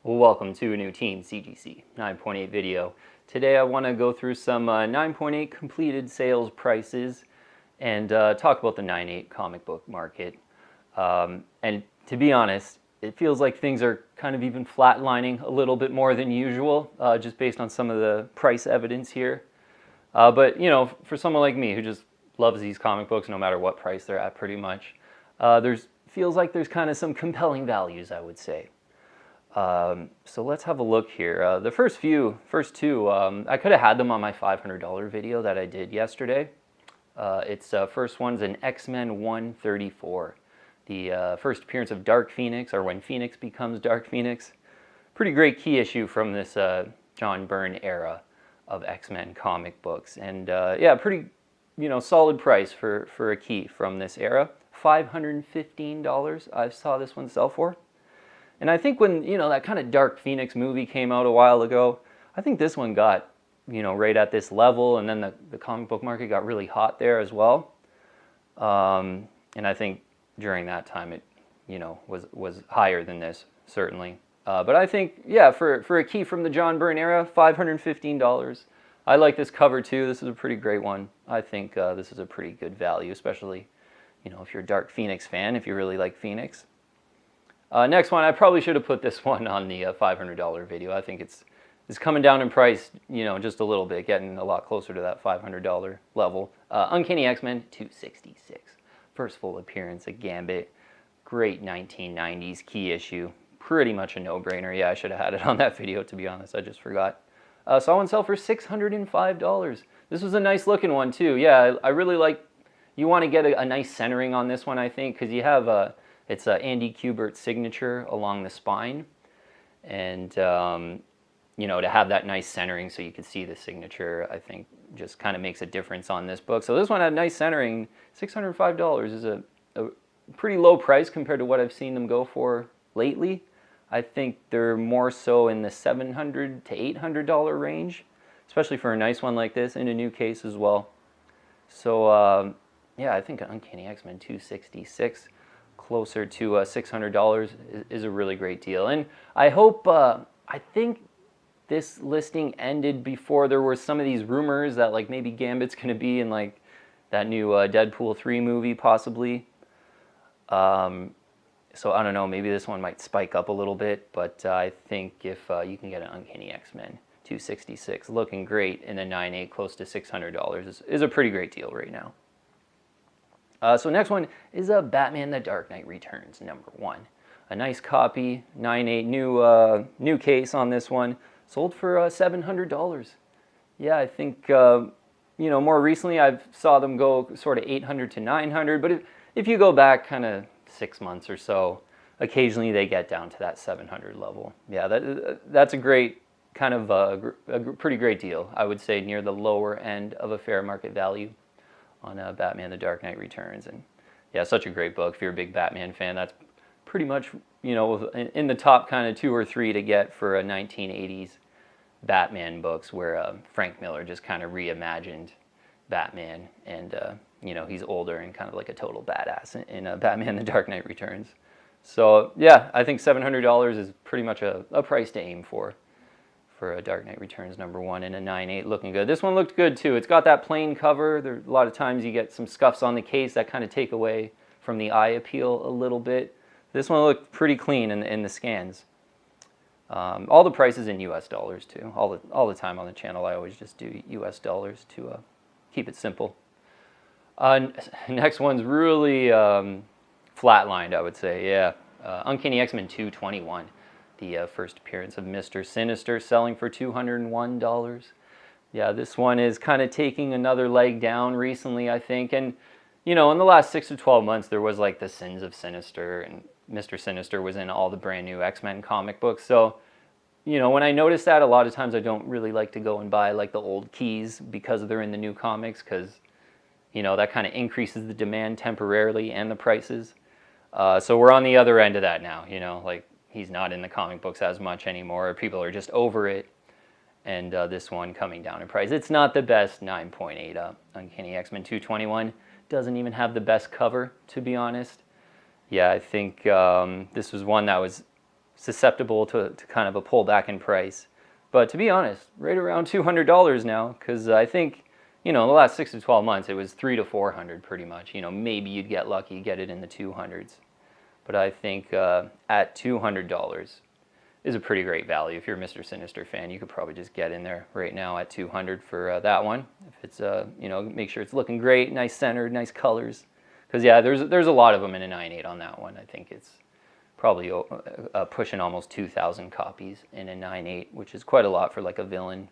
Well, welcome to a new Team CGC 9.8 video. Today I want to go through some 9.8 completed sales prices and talk about the 9.8 comic book market. And to be honest, it feels like things are kind of even flatlining a little bit more than usual, just based on some of the price evidence here. But you know, for someone like me who just loves these comic books no matter what price they're at pretty much, feels like there's kind of some compelling values, I would say. So let's have a look here. The first two, I could have had them on my $500 video that I did yesterday. First one's an X-Men 134. The first appearance of Dark Phoenix, or when Phoenix becomes Dark Phoenix. Pretty great key issue from this John Byrne era of X-Men comic books. And yeah, pretty solid price for a key from this era. $515 I saw this one sell for. And I think when, that kind of Dark Phoenix movie came out a while ago, I think this one got, right at this level, and then the comic book market got really hot there as well. And I think during that time it, was higher than this, certainly. But I think, yeah, for a key from the John Byrne era, $515. I like this cover too. This is a pretty great one. I think this is a pretty good value, especially, if you're a Dark Phoenix fan, if you really like Phoenix. Next one, I probably should have put this one on the $500 video. I think it's coming down in price, just a little bit, getting a lot closer to that $500 level. Uncanny XMen 266. First full appearance of Gambit. Great 1990s key issue. Pretty much a no-brainer. Yeah, I should have had it on that video, to be honest. I just forgot. Saw one sell for $605. This was a nice looking one, too. Yeah, I really like, you want to get a nice centering on this one, I think, because you have it's Andy Kubert's signature along the spine, and to have that nice centering so you can see the signature, I think just kind of makes a difference on this book. So this one had nice centering. $605 is a pretty low price compared to what I've seen them go for lately. I think they're more so in the $700 to $800 range, especially for a nice one like this in a new case as well. So yeah, I think an Uncanny XMen 266 closer to $600 is a really great deal. And I hope, I think this listing ended before there were some of these rumors that like maybe Gambit's going to be in like that new Deadpool 3 movie possibly. So I don't know, maybe this one might spike up a little bit, but I think if you can get an Uncanny XMen 266 looking great in a 9.8 close to $600 is a pretty great deal right now. So next one is a Batman The Dark Knight Returns #1. A nice copy, 9.8 new case on this one. Sold for $700. Yeah, I think, more recently I've saw them go sort of $800 to $900, but if you go back kind of 6 months or so, occasionally they get down to that $700 level. Yeah, that's a great, kind of a pretty great deal. I would say near the lower end of a fair market value on Batman The Dark Knight Returns. And yeah, such a great book. If you're a big Batman fan, that's pretty much, in the top kind of 2 or 3 to get for a 1980s Batman books where Frank Miller just kind of reimagined Batman, and he's older and kind of like a total badass in Batman The Dark Knight Returns. So yeah, I think $700 is pretty much a price to aim for a Dark Knight Returns #1 in a 9.8 looking good. This one looked good too. It's got that plain cover. There a lot of times you get some scuffs on the case that kind of take away from the eye appeal a little bit. This one looked pretty clean in the scans. All the prices in US dollars too. All the time on the channel I always just do US dollars to keep it simple. Next one's really flatlined, I would say. Yeah, Uncanny XMen 221. The first appearance of Mr. Sinister, selling for $201. Yeah, this one is kind of taking another leg down recently, I think. And, in the last 6 to 12 months, there was like the Sins of Sinister, and Mr. Sinister was in all the brand new X-Men comic books. So, when I notice that, a lot of times I don't really like to go and buy like the old keys because they're in the new comics, because, that kind of increases the demand temporarily and the prices. So we're on the other end of that now, like, he's not in the comic books as much anymore. People are just over it. And this one coming down in price. It's not the best 9.8 Uncanny XMen 221. Doesn't even have the best cover, to be honest. Yeah, I think this was one that was susceptible to kind of a pullback in price. But to be honest, right around $200 now, because I think, you know, in the last 6 to 12 months, it was $300 to $400 pretty much. You know, maybe you'd get lucky, get it in the 200s. But I think at $200 is a pretty great value. If you're a Mr. Sinister fan, you could probably just get in there right now at $200 for that one. If it's, you know, make sure it's looking great, nice centered, nice colors. Because yeah, there's a lot of them in a 9.8 on that one. I think it's probably pushing almost 2,000 copies in a 9.8, which is quite a lot for like a villain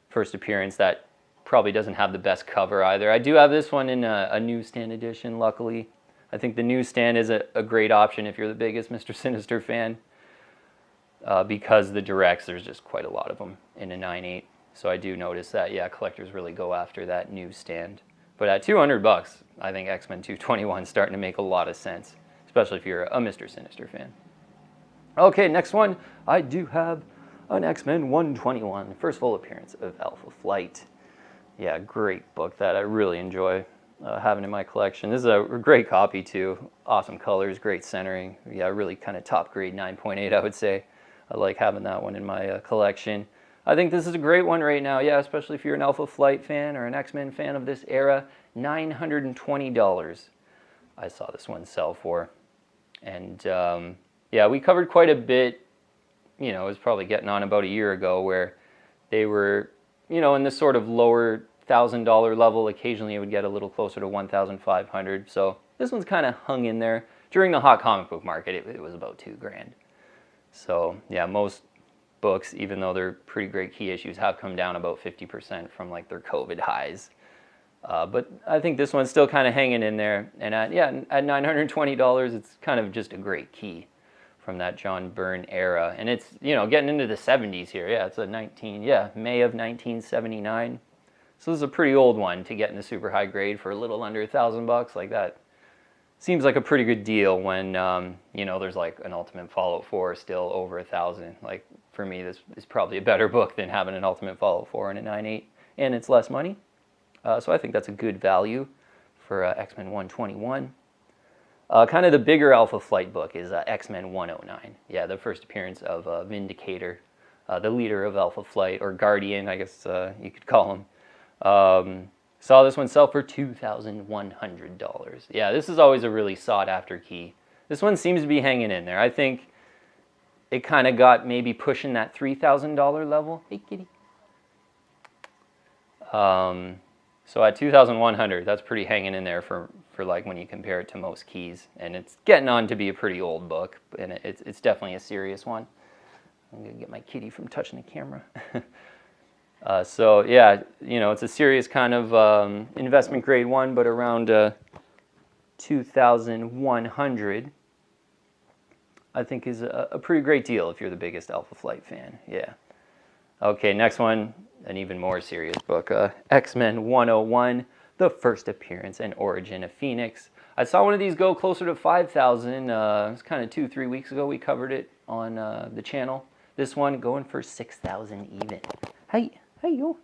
first appearance that probably doesn't have the best cover either. I do have this one in a newsstand edition, luckily. I think the newsstand is a great option if you're the biggest Mr. Sinister fan, because the directs, there's just quite a lot of them in a 9.8. So I do notice that, yeah, collectors really go after that newsstand. But at $200, I think X-Men 221 is starting to make a lot of sense, especially if you're a Mr. Sinister fan. Okay, next one, I do have an X-Men 121, first full appearance of Alpha Flight. Yeah, great book that I really enjoy having in my collection. This is a great copy too. Awesome colors, great centering. Yeah, really kind of top grade 9.8, I would say. I like having that one in my collection. I think this is a great one right now, yeah, especially if you're an Alpha Flight fan or an X-Men fan of this era. $920 I saw this one sell for. And yeah, we covered quite a bit, you know, it was probably getting on about a year ago, where they were, you know, in this sort of lower $1,000 level. Occasionally it would get a little closer to $1,500. So this one's kind of hung in there. During the hot comic book market, it was about $2,000. So yeah, most books, even though they're pretty great key issues, have come down about 50% from like their COVID highs. But I think this one's still kind of hanging in there. And at $920, it's kind of just a great key from that John Byrne era. And it's, you know, getting into the 70s here. Yeah, it's a May of 1979. So this is a pretty old one to get in the super high grade for a little under $1,000. Like that seems like a pretty good deal when, you know, there's like an Ultimate Fallout 4 still over $1,000. Like for me, this is probably a better book than having an Ultimate Fallout 4 and a 9.8, and it's less money. So I think that's a good value for X-Men 121. Kind of the bigger Alpha Flight book is X-Men 109. Yeah, the first appearance of Vindicator, the leader of Alpha Flight, or Guardian, I guess you could call him. Saw this one sell for $2,100. Yeah, this is always a really sought after key. This one seems to be hanging in there. I think it kind of got maybe pushing that $3,000 level. Hey, kitty. So at $2,100, that's pretty hanging in there for like when you compare it to most keys. And it's getting on to be a pretty old book, and it's definitely a serious one. I'm gonna get my kitty from touching the camera. So yeah, you know, it's a serious kind of investment grade one, but around 2,100, I think is a pretty great deal if you're the biggest Alpha Flight fan. Yeah. Okay, next one, an even more serious book, X-Men 101, the first appearance and origin of Phoenix. I saw one of these go closer to 5,000. It was kind of 2-3 weeks ago. We covered it on the channel. This one going for 6,000 even. Hey yo.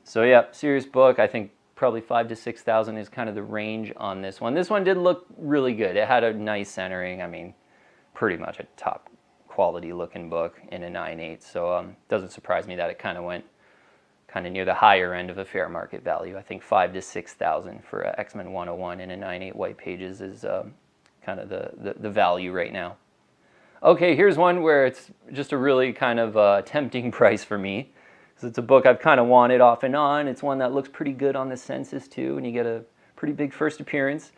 So yeah, serious book. I think probably 5,000 to 6,000 is kind of the range on this one. This one did look really good. It had a nice centering. I mean, pretty much a top quality looking book in a 9.8. So doesn't surprise me that it kind of went kind of near the higher end of a fair market value. I think 5,000 to 6,000 for X-Men 101 in a 9.8 white pages is kind of the value right now. Okay, here's one where it's just a really kind of tempting price for me. So it's a book I've kind of wanted off and on. It's one that looks pretty good on the census too, and you get a pretty big first appearance.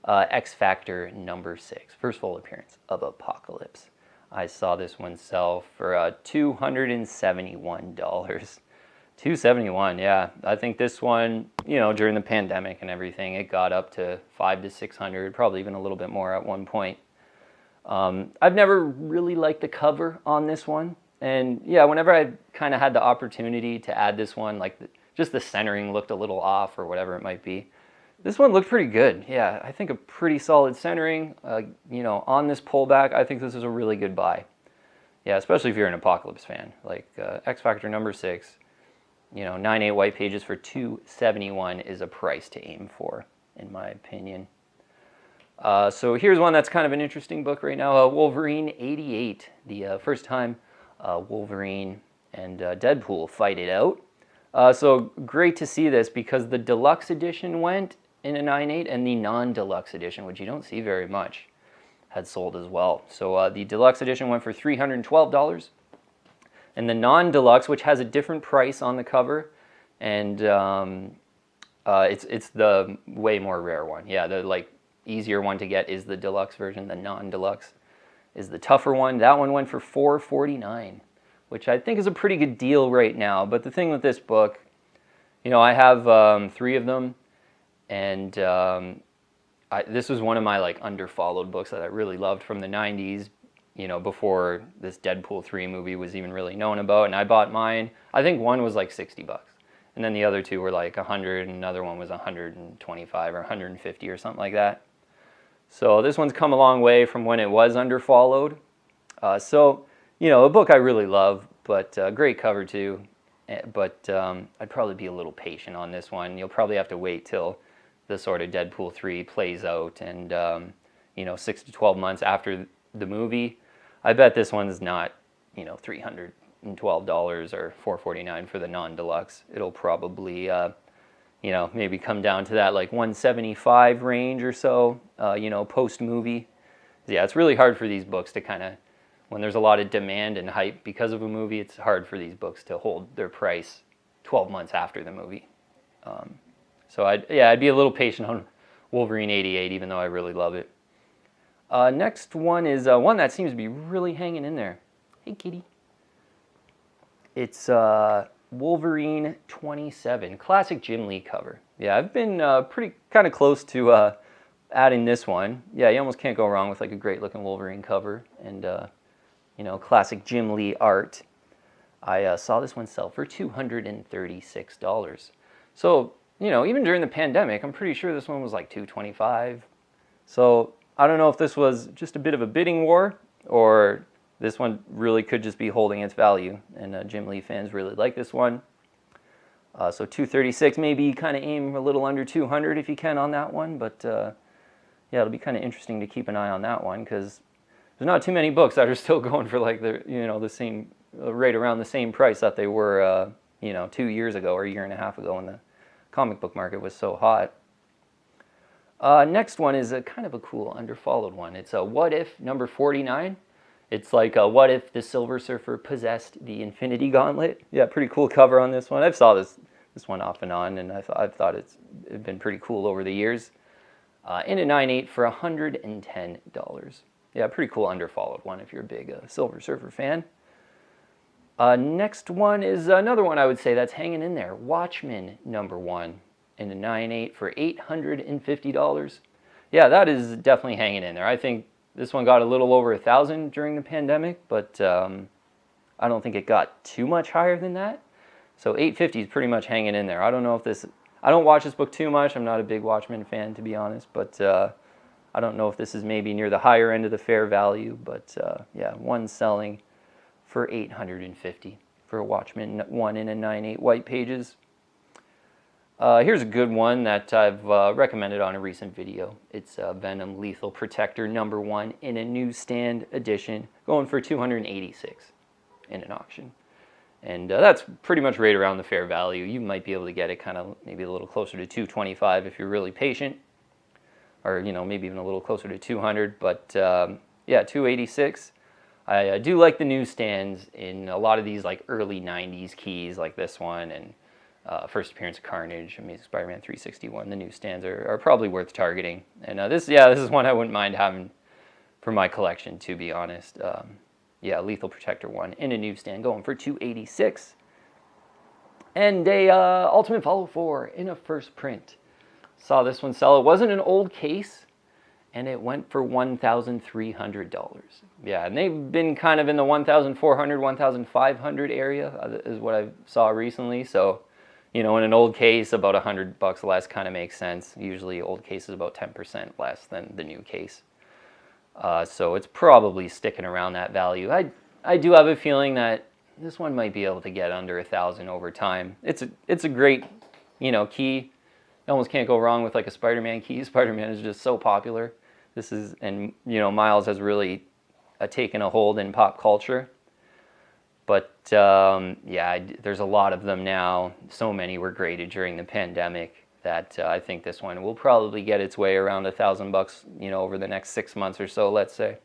X Factor number 6, first full appearance of Apocalypse. I saw this one sell for $271. $271, yeah. I think this one, you know, during the pandemic and everything, it got up to $500 to $600, probably even a little bit more at one point. I've never really liked the cover on this one. And yeah, whenever I kind of had the opportunity to add this one, like just the centering looked a little off or whatever it might be. This one looked pretty good. Yeah, I think a pretty solid centering. You know, on this pullback, I think this is a really good buy. Yeah, especially if you're an Apocalypse fan. Like X Factor number 6, you know, 9.8 white pages for $271 is a price to aim for, in my opinion. So here's one that's kind of an interesting book right now, Wolverine 88, the first time Wolverine and Deadpool fight it out. So great to see this because the deluxe edition went in a 9.8 and the non-deluxe edition, which you don't see very much, had sold as well. So the deluxe edition went for $312, and the non-deluxe, which has a different price on the cover, and it's the way more rare one. Yeah, the easier one to get is the deluxe version. The non-deluxe is the tougher one. That one went for $449, which I think is a pretty good deal right now. But the thing with this book, I have 3 of them, and this was one of my underfollowed books that I really loved from the 90s, before this Deadpool 3 movie was even really known about. And I bought mine. I think one was like $60. And then the other 2 were like 100, and another one was 125 or 150 or something like that. So this one's come a long way from when it was underfollowed. So, a book I really love, but great cover too. But I'd probably be a little patient on this one. You'll probably have to wait till the sort of Deadpool 3 plays out, and 6 to 12 months after the movie. I bet this one's not, $312 or $449 for the non-deluxe. It'll probably, maybe come down to that $175 range or so, post-movie. Yeah, it's really hard for these books to kind of, when there's a lot of demand and hype because of a movie, it's hard for these books to hold their price 12 months after the movie. So I'd be a little patient on Wolverine 88, even though I really love it. Next one is one that seems to be really hanging in there. Hey, kitty. It's Wolverine 27, classic Jim Lee cover. Yeah, I've been pretty kind of close to adding this one. Yeah, you almost can't go wrong with a great looking Wolverine cover and classic Jim Lee art. I saw this one sell for $236. So even during the pandemic, I'm pretty sure this one was like $225. So I don't know if this was just a bit of a bidding war, or this one really could just be holding its value, and Jim Lee fans really like this one. So $236, maybe kind of aim a little under $200 if you can on that one, but yeah, it'll be kind of interesting to keep an eye on that one, because there's not too many books that are still going for the same, right around the same price that they were 2 years ago or a year and a half ago when the comic book market was so hot. Next one is a kind of a cool underfollowed one. It's a What If number 49. It's like what if the Silver Surfer possessed the Infinity Gauntlet? Yeah, pretty cool cover on this one. I've saw this one off and on, and I've thought it's been pretty cool over the years. In a 9.8 for $110. Yeah, pretty cool underfollowed one if you're a big Silver Surfer fan. Next one is another one I would say that's hanging in there. Watchman number 1 in a 9.8 for $850. Yeah, that is definitely hanging in there. I think this one got a little over 1,000 during the pandemic, but I don't think it got too much higher than that. So $850 is pretty much hanging in there. I don't know if this, I don't watch this book too much. I'm not a big Watchmen fan, to be honest, but I don't know if this is maybe near the higher end of the fair value, but yeah, one selling for $850 for a Watchmen 1 in a 9.8 white pages. Here's a good one that I've recommended on a recent video. It's Venom Lethal Protector number 1 in a newsstand edition, going for $286 in an auction. And that's pretty much right around the fair value. You might be able to get it kind of maybe a little closer to $225 if you're really patient, or maybe even a little closer to $200. But yeah, $286. I do like the newsstands in a lot of these early 90s keys like this one, and first appearance of Carnage, Amazing Spider-Man 361. The newsstands are probably worth targeting. And this is one I wouldn't mind having for my collection, to be honest. Yeah, Lethal Protector 1 in a newsstand, going for $286. And a Ultimate Follow 4 in a first print. Saw this one sell. It wasn't an old case, and it went for $1,300. Yeah, and they've been kind of in the $1,400, $1,500 area is what I saw recently. So, in an old case, about $100 less kind of makes sense. Usually old case is about 10% less than the new case. So it's probably sticking around that value. I do have a feeling that this one might be able to get under 1,000 over time. It's a great, key. You almost can't go wrong with a Spider-Man key. Spider-Man is just so popular This is, and Miles has really taken a hold in pop culture. But yeah, there's a lot of them now. So many were graded during the pandemic that I think this one will probably get its way around $1,000, over the next 6 months or so, let's say.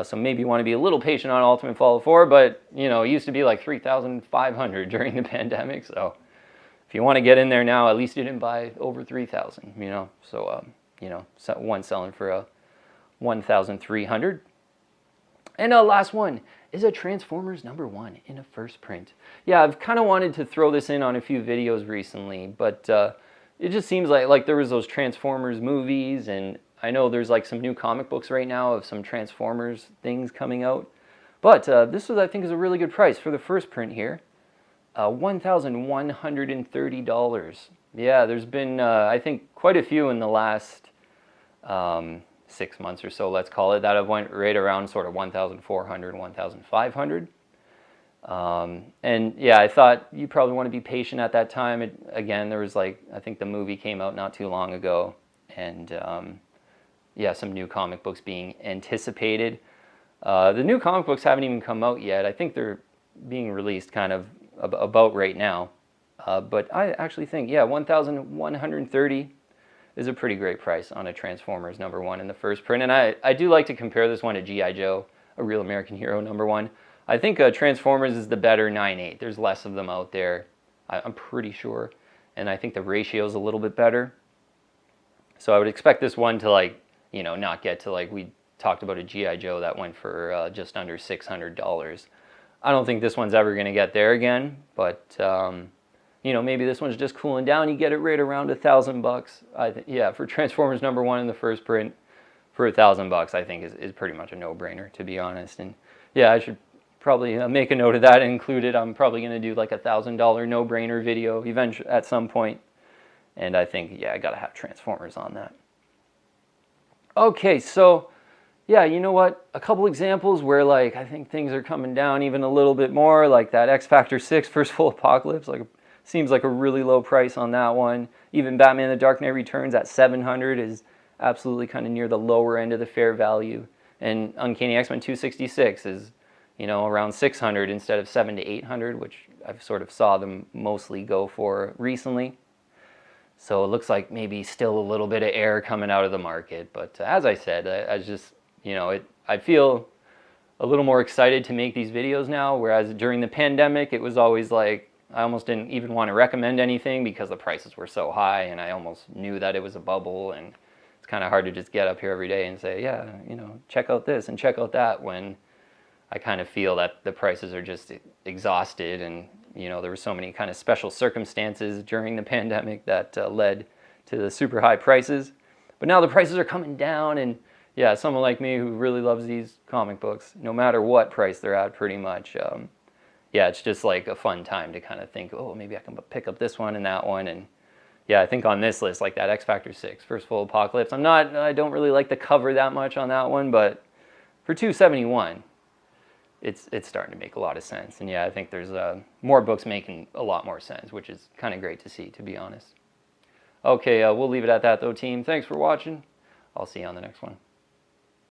So maybe you want to be a little patient on Ultimate Fallout 4, but it used to be like 3,500 during the pandemic. So if you want to get in there now, at least you didn't buy over 3,000. So one selling for 1,300. And last one is a Transformers #1 in a first print. Yeah, I've kind of wanted to throw this in on a few videos recently, but it just seems like there was those Transformers movies, and I know there's like some new comic books right now of some Transformers things coming out. But this was, I think, is a really good price for the first print here. $1,130. Yeah, there's been, I think, quite a few in the last 6 months or so, let's call it, that have went right around sort of 1,400, 1,500. And yeah, I thought you probably want to be patient at that time. Again, there was I think the movie came out not too long ago, and yeah, some new comic books being anticipated. The new comic books haven't even come out yet. I think they're being released kind of about right now. But I actually think, yeah, 1,130 is a pretty great price on a Transformers #1 in the first print. And I do like to compare this one to G.I. Joe, a Real American Hero #1. I think Transformers is the better 9.8. There's less of them out there, I'm pretty sure. And I think the ratio is a little bit better. So I would expect this one to not get to we talked about a G.I. Joe that went for just under $600. I don't think this one's ever going to get there again, but maybe this one's just cooling down. You get it right around $1,000. Yeah, for Transformers #1 in the first print for $1,000, I think is pretty much a no-brainer, to be honest. And yeah, I should probably make a note of that and include it. I'm probably going to do like a $1,000 no-brainer video eventually at some point. And I think, yeah, I got to have Transformers on that. Okay, so yeah, you know what? A couple examples where I think things are coming down even a little bit more, like that X Factor 6 First Full Apocalypse. Seems like a really low price on that one. Even Batman The Dark Knight Returns at $700 is absolutely kind of near the lower end of the fair value. And Uncanny XMen 266 is, around $600 instead of $700 to $800, which I've sort of saw them mostly go for recently. So it looks like maybe still a little bit of air coming out of the market. But as I said, I just, I feel a little more excited to make these videos now, whereas during the pandemic, it was always I almost didn't even want to recommend anything because the prices were so high, and I almost knew that it was a bubble, and it's kind of hard to just get up here every day and say, yeah, check out this and check out that, when I kind of feel that the prices are just exhausted, and there were so many kind of special circumstances during the pandemic that led to the super high prices. But now the prices are coming down, and yeah, someone like me who really loves these comic books, no matter what price they're at, pretty much, yeah, it's just a fun time to kind of think, oh, maybe I can pick up this one and that one. And yeah, I think on this list, like that X Factor 6 First Full Apocalypse, I don't really like the cover that much on that one, but for $271, it's starting to make a lot of sense. And yeah, I think there's more books making a lot more sense, which is kind of great to see, to be honest. Okay, we'll leave it at that though, team. Thanks for watching. I'll see you on the next one.